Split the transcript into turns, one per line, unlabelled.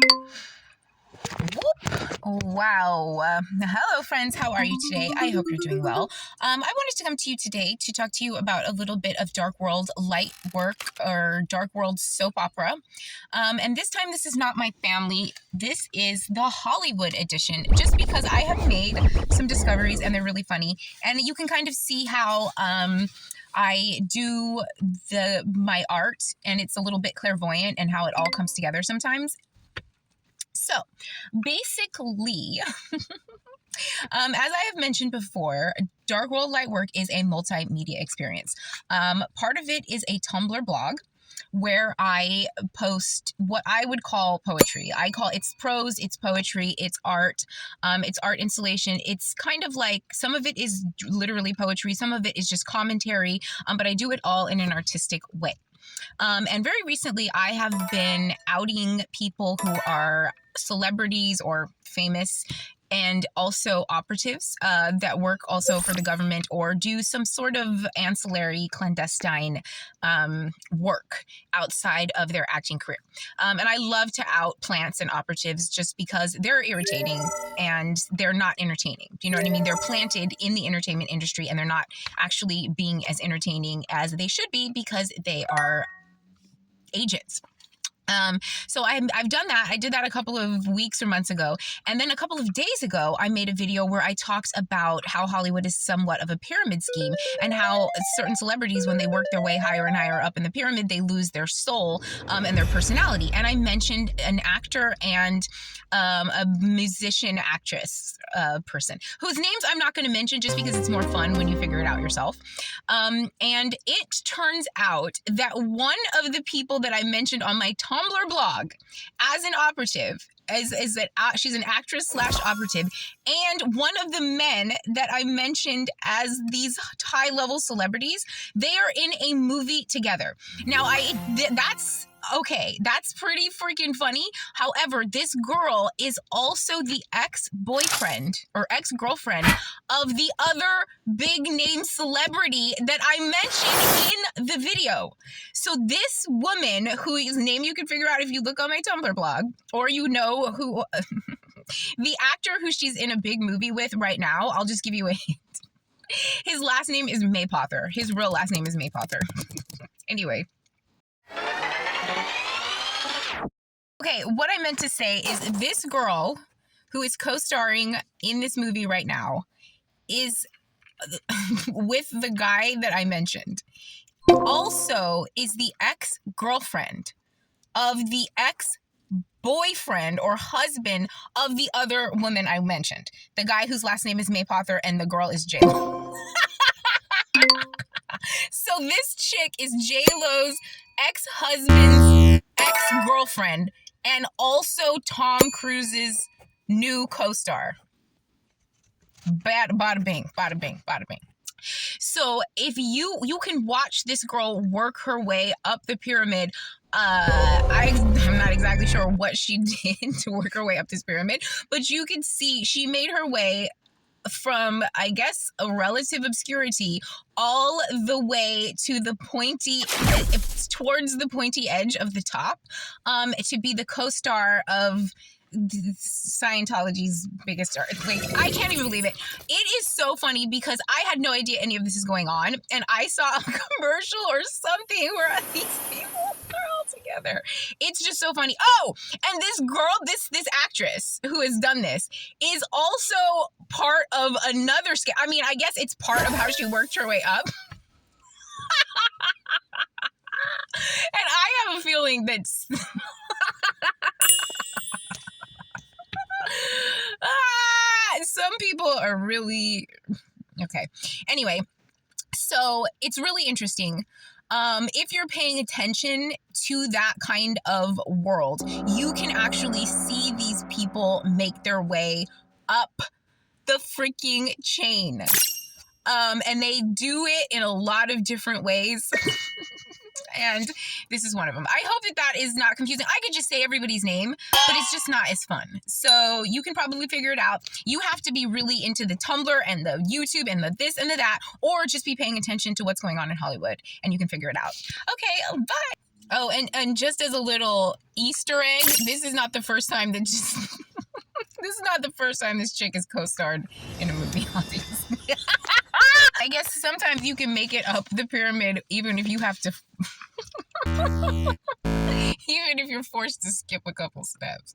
Whoop. Wow. Hello, friends. How are you today? I hope you're doing well. I wanted to come to you today to talk to you about a little bit of dark world light work or dark world soap opera. And this time, this is not my family. This is the Hollywood edition, just because I have made some discoveries and they're really funny. And you can kind of see how I do my art, and it's a little bit clairvoyant and how it all comes together sometimes. So basically, as I have mentioned before, Dark World Lightwork is a multimedia experience. Part of it is a Tumblr blog where I post what I would call poetry. I call it's prose, it's poetry, it's art installation. It's kind of like some of it is literally poetry, some of it is just commentary, but I do it all in an artistic way. And very recently, I have been outing people who are celebrities or famous and also operatives that work also for the government or do some sort of ancillary clandestine work outside of their acting career. And I love to out plants and operatives just because they're irritating and they're not entertaining. Do you know what I mean? They're planted in the entertainment industry and they're not actually being as entertaining as they should be because they are agents. So I've done that. I did that a couple of weeks or months ago. And then a couple of days ago, I made a video where I talked about how Hollywood is somewhat of a pyramid scheme and how certain celebrities, when they work their way higher and higher up in the pyramid, they lose their soul and their personality. And I mentioned an actor and a musician actress person whose names I'm not going to mention just because it's more fun when you figure it out yourself. And it turns out that one of the people that I mentioned on my Tumblr blog as an operative is that she's an actress / operative, and one of the men that I mentioned as these high level celebrities, they are in a movie together. Now that's okay, that's pretty freaking funny. However, this girl is also the ex-boyfriend or ex-girlfriend of the other big name celebrity that I mentioned in the video. So this woman, whose name you can figure out if you look on my Tumblr blog, or you know who the actor who she's in a big movie with right now, I'll just give you a hint. His last name is Maypother. His real last name is Maypother. Anyway. Okay, what I meant to say is this girl who is co-starring in this movie right now is with the guy that I mentioned. Also is the ex-girlfriend of the ex-boyfriend or husband of the other woman I mentioned. The guy whose last name is Maypother and the girl is J-Lo. So this chick is J-Lo's ex-husband's ex-girlfriend and also Tom Cruise's new co-star. Bada bing, bada bing, bada bing. So if you can watch this girl work her way up the pyramid. I'm not exactly sure what she did to work her way up this pyramid, but you can see she made her way from, I guess, a relative obscurity all the way to the pointy, towards the pointy edge of the top, to be the co-star of Scientology's biggest star. Like, I can't even believe it. It is so funny because I had no idea any of this is going on, and I saw a commercial or something where these people are all together. It's just so funny. Oh, and this girl, this actress who has done this is also part of another scam. I mean, I guess it's part of how she worked her way up. And I have a feeling that some people are really okay. Anyway, so it's really interesting. If you're paying attention to that kind of world, you can actually see these people make their way up the freaking chain. And they do it in a lot of different ways. And this is one of them. I hope that is not confusing. I could just say everybody's name, but it's just not as fun. So you can probably figure it out. You have to be really into the Tumblr and the YouTube and the this and the that, or just be paying attention to what's going on in Hollywood, and you can figure it out. Okay, bye. Oh, and just as a little Easter egg, this is not the first time that this is not the first time this chick has co-starred in a movie, obviously. I guess sometimes you can make it up the pyramid even if you have to even if you're forced to skip a couple steps.